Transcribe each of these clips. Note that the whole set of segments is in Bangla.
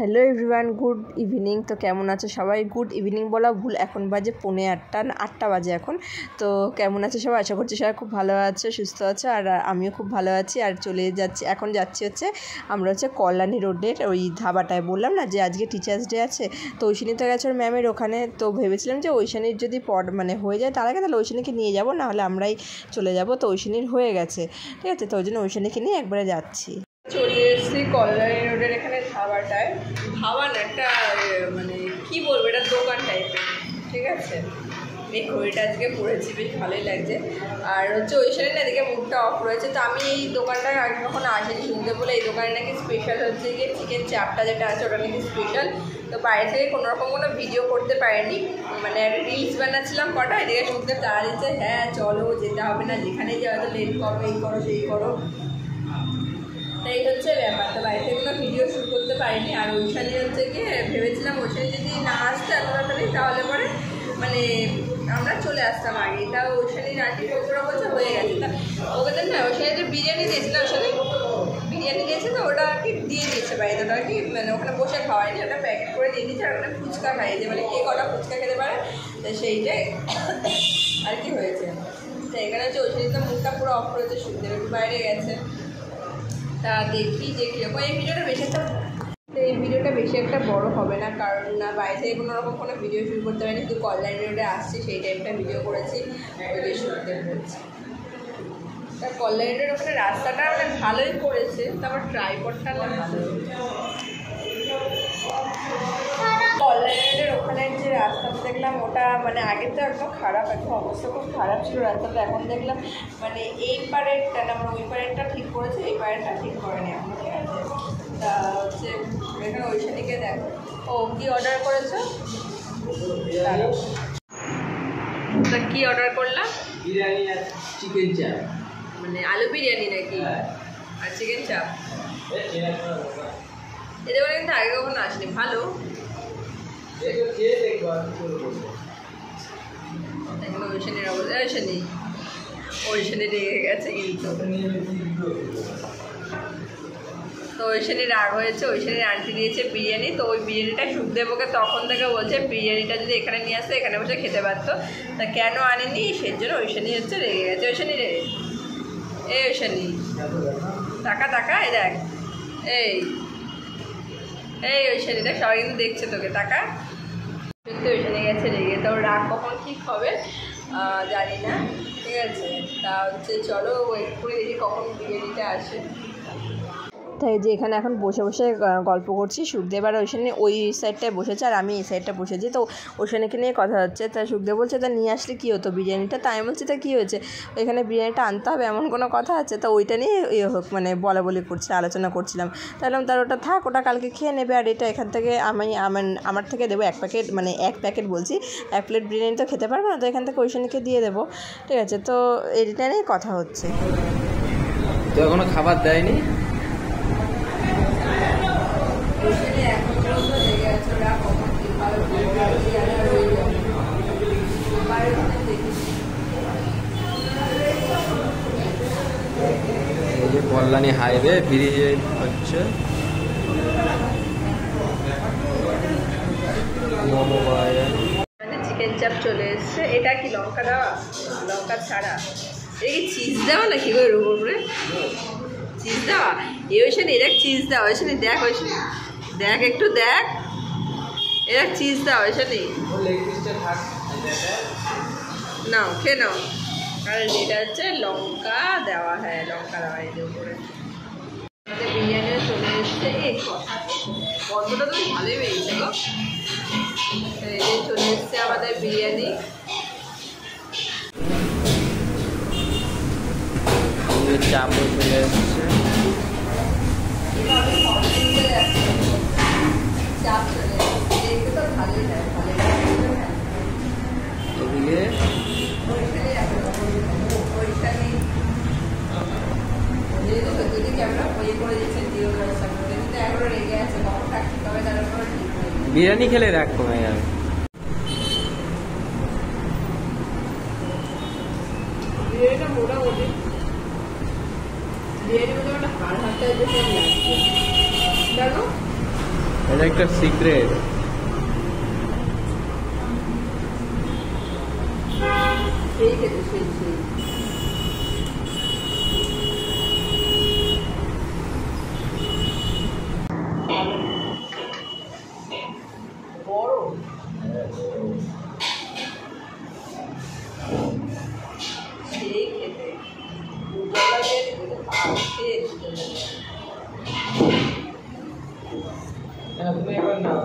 Hello everyone, good evening. তো কেমন আছো সবাই? গুড ইভিনিং বলা ভুল, এখন বাজে 8:45 না 8টা বাজে এখন। তো কেমন আছে সবাই? আশা করছি সবাই খুব ভালো আছে, সুস্থ আছে, আর আমিও খুব ভালো আছি। আর এখন যাচ্ছি হচ্ছে আমরা হচ্ছে কল্যাণী রোডের ওই ধাবাটায়। বললাম না যে আজকে টিচার্স ডে আছে, তো ঐশানী তো গেছে ওর ম্যামের ওখানে। তো ভেবেছিলাম যে ঐশানীর যদি হয়ে যায় তার আগে তাহলে ঐশানীকে নিয়ে যাবো, নাহলে আমরাই চলে যাবো। তো ঐশানীর হয়ে গেছে, ঠিক আছে। তো ওই জন্য ঐশানীকে নিয়ে একবারে যাচ্ছি। চলে এসেছি কল্যাণী রোডের এখানে ধাবাটায়। ধাবা না, একটা মানে কী বলবো, এটা দোকান টাইপের, ঠিক আছে। এই ঘড়িটা আজকে পরেছি, বেশ ভালোই লাগছে। আর হচ্ছে ঐশানী না এদিকে মুডটা অফ রয়েছে। তো আমি এই দোকানটার আগে কখনো আসেনি, শুনতে বলে এই দোকানে নাকি স্পেশাল হচ্ছে গিয়ে চিকেন চাপটা যেটা আছে ওটা নাকি স্পেশাল। তো বাইরে থেকে কোনোরকম কোনো ভিডিও করতে পারিনি, মানে রিলস বানাচ্ছিলাম কটা, এদিকে শুনতে তারা দিচ্ছে হ্যাঁ চলো যেতে হবে না, যেখানে যাওয়া তো লেট করো, এই করো সেই করো। এই হচ্ছে ব্যাপার। তো বাড়িতে কোনো ভিডিও শ্যুট করতে পারিনি। আর ঐশানী হচ্ছে গিয়ে ভেবেছিলাম ঐশানী যদি না আসতো এত তাড়াতাড়ি তাহলে পরে মানে আমরা চলে আসতাম আগে। তাও ঐশানীর আন্টি পকোড়া বলছে হয়ে গেছে। তা ওকে না ঐশানী যে বিরিয়ানি দিয়েছিল, ঐশানী বিরিয়ানি দিয়েছে, তো ওটা আর কি দিয়ে দিয়েছে বাড়িতে। ওটা আর কি মানে ওখানে বসে খাওয়ায়নি, ওটা প্যাকেট করে দিয়ে দিয়েছে। আর ওখানে ফুচকা খাইয়েছে, মানে কে কটা ফুচকা খেতে পারে, তো সেইটাই আর কি হয়েছে। তো এখানে হচ্ছে ঐশানী তো মুখটা পুরো অফ করেছে, শুনতে একটু বাইরে গেছে। তা দেখি যে কীরকম এই ভিডিওটা বেশি একটা বড় হবে না, কারণ না বাইরে থেকে কোনো রকম কোনো ভিডিও শুট করতে পারিনি, শুধু কল্যাণী রোডে আসছি সেই টাইমটা ভিডিও করেছি, ভিডিও শুটতে বলছি। তা কল্যাণী রোডের ওখানে রাস্তাটা মানে ভালোই করেছে, তারপর ট্রাইপডটা না ভালো। কল্যাণী রোডের ওখানে যে রাস্তাটা দেখলাম ওটা মানে আগে তো একদম খারাপ, এখন অবস্থা খুব খারাপ ছিল রাস্তাটা। এখন দেখলাম মানে এই পারেরটা না মানে ওই পারেরটা ঠিক করেছে, এই পারেরটা ঠিক করেনি এখন, ঠিক আছে। তা হচ্ছে এখানে ঐশানীকে দেখো, ও কী অর্ডার করেছো? তা কী অর্ডার করলাম? বিরিয়ানি আর চিকেন চাপ। মানে আলু বিরিয়ানি নাকি? আর চিকেন চাপ। এদের বলে কিন্তু আগে কখনো আসেনি, ভালো। ঐশানীর অবস্থা, ঐশানী রেগে গেছে কিন্তু। তো ঐশানী রাগ হয়েছে, ঐশানীর আন্টি দিয়েছে বিরিয়ানি। তো ওই বিরিয়ানিটা সুখদেবকে তখন থেকে বলছে বিরিয়ানিটা যদি এখানে নিয়ে আসতো এখানে বসে খেতে পারতো, তা কেন আনেনি সেই জন্য ঐশানী হচ্ছে রেগে গেছে। ঐশানী রে, এই ঐশানী টাকা এই দেখ, এই ঐশানী দেখ, সবাই কিন্তু দেখছে তোকে, টাকা। সত্যি ঐশানী গেছে রেগে। তো রাগ কখন ঠিক হবে জানি না, ঠিক আছে। তা হচ্ছে চলো ওয়েট করে দেখি কখন বিরিয়ানিটা আসে। তাই যে এখানে এখন বসে বসে গল্প করছি, সুখদেব আর ঐশানী ওই সাইডটায় বসেছে আর আমি এই সাইডটা বসেছি। তো ঐশানীকে নিয়ে কথা হচ্ছে। তা সুখদেব বলছে তা নিয়ে আসলে কী হতো বিরিয়ানিটা? তাই আমি বলছি তা কী হয়েছে, ওইখানে বিরিয়ানিটা আনতে হবে এমন কোনো কথা আছে? তা ওইটা নিয়ে হোক মানে বলা করছি, আলোচনা করছিলাম। তাহলে তার ওটা থাক, ওটা কালকে খেয়ে নেবে। আর এটা এখান থেকে আমার থেকে দেবো 1 প্যাকেট, মানে 1 প্যাকেট বলছি, 1 প্লেট বিরিয়ানি তো খেতে পারবো না, তো এখান থেকে ঐশানীকে দিয়ে দেবো, ঠিক আছে। তো এটা নিয়ে কথা হচ্ছে। তো এখনো খাবার দেয়নি? এই যে কল্যাণী হাইওয়ে ব্রিজ হচ্ছে চিকেন চাপ চলে এসছে। এটা কি লঙ্কা দেওয়া, লঙ্কা ছাড়া? এটা কি চিজ দেওয়া নাকি ওর উপরে? চিজ দেওয়া? এই ঐশানী দেখ চিজ দেওয়া, ঐশানী দেখ, ঐশানী দেখ, একটু দেখ, এরা চিজ দেওয়া ঐশানী। নাও খেয়ে নাও। আর এটা হচ্ছে লঙ্কা দেওয়া, হ্যাঁ লঙ্কা দেওয়া এই যে উপরে। আমাদের বিরিয়ানিও চলে এসছে। এই গন্ধটা তো ভালোই বেরিয়েছে গো। এই যে চলে এসছে আমাদের বিরিয়ানি। চাপও চলে এসছে। চাপ চলে এসছে, দেখতে তো ভালোই লাগে, ভালোই লাগে। এদিকে যদি ক্যামেরা করে দিচ্ছে দিও, কিন্তু এখনো রেগে আছে, কখনটা ঠিক হবে তার উপর ঠিক হয়ে যাবে। বিরিয়ানি খেলে রাগ কমে যাবে। বিরিয়ানিটা মোটামুটি বিরিয়ানির মধ্যে একটা হাড় হাড়টা যেরকম লাগছে, জানো এটা একটা সিক্রেট। সেই খেতে সেই সেই বড় সেই খেতে তুমি একবার নাও,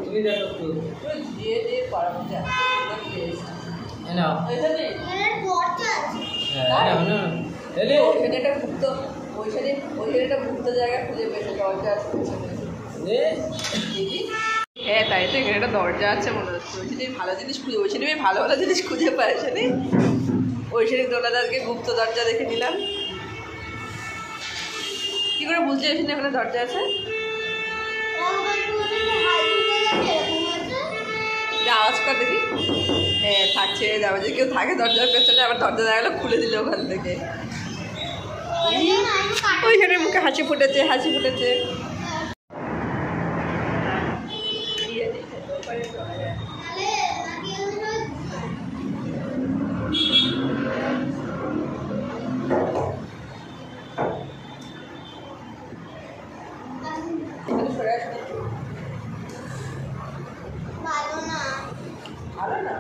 তুমি দেখো তো। দিয়ে দিয়ে করাবো যা নাও, এখানে হ্যাঁ না এলে ওইখানে একটা ঘুরতো ওইখানে একটা ঘুরতে জায়গা খুঁজে পেয়েছে দরজা আছে হ্যাঁ তাই তো এখানে একটা দরজা আছে মনে হচ্ছে ওই যদি ভালো জিনিস খুঁজে ওই সিনেমে ভালো ভালো জিনিস খুঁজে পায় সেখানে ওই সেদিন দোলাদারকে গুপ্ত দরজা দেখে নিলাম কি করে বুঝলি ওইখানে ওখানে দরজা আছে আওয়াজ কর দেখি হ্যাঁ থাকছে যাবে যে কেউ থাকে দরজার পেছনে আবার দরজা দেখালো খুলে দিল ওখান থেকে ওইখানে মুখে হাসি ফুটেছে ভালো না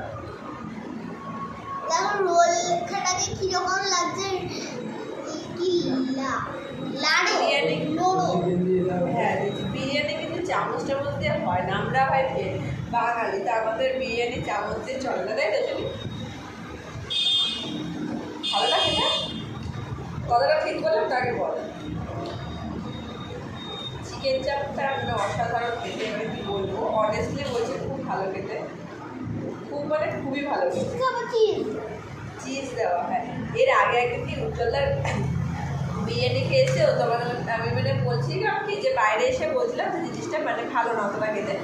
দেখো রোল খাটাকে কিরকম লাগছে কি লাড়ো হ্যাঁ বিরিয়ানি কিন্তু চামচ টামচ দিয়ে হয় না আমরা হয় ফের বাঙালি তা আমাদের বিরিয়ানি চামচ দিয়ে চলে না তাই তো চলি ভালো না খেতে কতটা ঠিক বললাম তাকে বল চিকেন চাপটা মানে অসাধারণ খেতে এবার কি বলবো অনেস্টলি বলছি খুব ভালো খেতে খুব মানে খুবই ভালো খেতে চিজ দেওয়া হয় এর আগে একদিন কি উজ্জ্বলদার বিরিয়ানি খেয়েছে ও তোমার আমি মানে বলছিলাম কি যে বাইরে এসে বলছিলাম যে জিনিসটা মানে ভালো না অতটা খেতে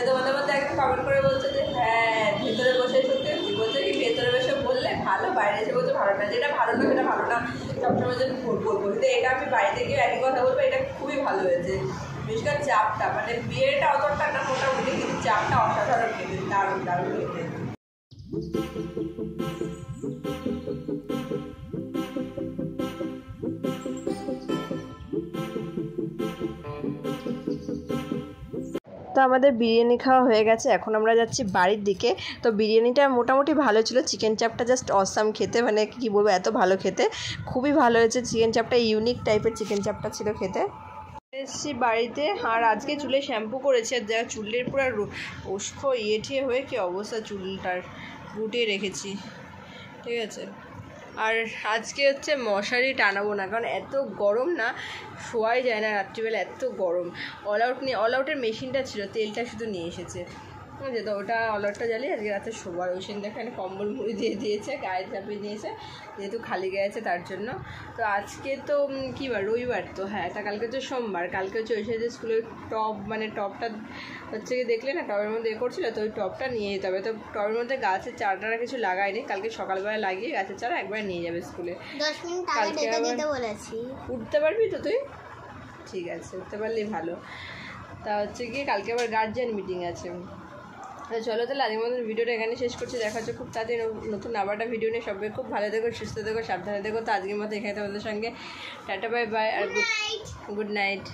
তোমাদের মধ্যে একদম কমেন্ট করে বলছে যে হ্যাঁ ভেতরে বসে সত্যি বলছে কি ভেতরে বসে বললে ভালো বাইরে এসে বলছে ভালো না যেটা ভালো না সেটা ভালো না সবসময় যেন বলবো কিন্তু এটা আমি বাড়িতে গিয়ে একই কথা বলবো এটা খুবই ভালো হয়েছে বিশেষ করে চাপটা মানে বিয়েটা অতটা না মোটামুটি কিন্তু চাপটা অসাধারণ খেতে দারুণ দারুণ খেতে তো আমাদের বিরিয়ানি খাওয়া হয়ে গেছে এখন আমরা যাচ্ছি বাড়ির দিকে তো বিরিয়ানিটা মোটামুটি ভালো ছিল চিকেন চাপটা জাস্ট অসাম খেতে মানে কি বলবো এত ভালো খেতে খুবই ভালো হয়েছে চিকেন চাপটা ইউনিক টাইপের চিকেন চাপটা ছিল খেতে এসেছি বাড়িতে আর আজকে চুলে শ্যাম্পু করেছে যা চুলের পুরো উস্কো ইয়েঠিয়ে হয়ে কি অবস্থা চুলটার গুটিয়ে রেখেছি ঠিক আছে আর আজকে হচ্ছে মশারি টানাবো না কারণ এত গরম না শোয়াই যায় না রাত্রিবেলা এত গরম অল আউটের মেশিনটা ছিল তেলটা শুধু নিয়ে এসেছে বুঝলে তো ওটা অল আউটটা জ্বালিয়ে আজকে রাতে শোবার ওই সেন এখানে কম্বল মুড়ি দিয়ে দিয়েছে গায়ে চাপিয়ে নিয়েছে যেহেতু খালি গায়ে আছে তার জন্য তো আজকে তো কী বার রবিবার তো হ্যাঁ তা কালকে হচ্ছে সোমবার কালকে হচ্ছে ওই সাইডে স্কুলের টপ মানে টপটা হচ্ছে কি দেখলে না টবের মধ্যে করছিল তো ওই টপটা নিয়ে যেতে হবে তো টবের মধ্যে গাছের চারাটা কিছু লাগায়নি কালকে সকালবেলা লাগিয়ে গাছের চারা একবার নিয়ে যাবে স্কুলে 10 মিনিট আগে ডেকে দিতে বলেছি উঠতে পারবি তো তুই ঠিক আছে উঠতে পারলেই ভালো তা হচ্ছে কি কালকে আবার গার্জিয়ান মিটিং আছে তো চলো তাহলে আজকের মতন ভিডিওটা এখানে শেষ করছি দেখা হচ্ছে খুব তাড়াতাড়ি নতুন আবারটা ভিডিও নিয়ে সবাই খুব ভালো দেখো সুস্থ দেখো সাবধানে দেখো তো আজকের মতো এখানে তোমাদের সঙ্গে টাটা বাই বাই আর গুড নাইট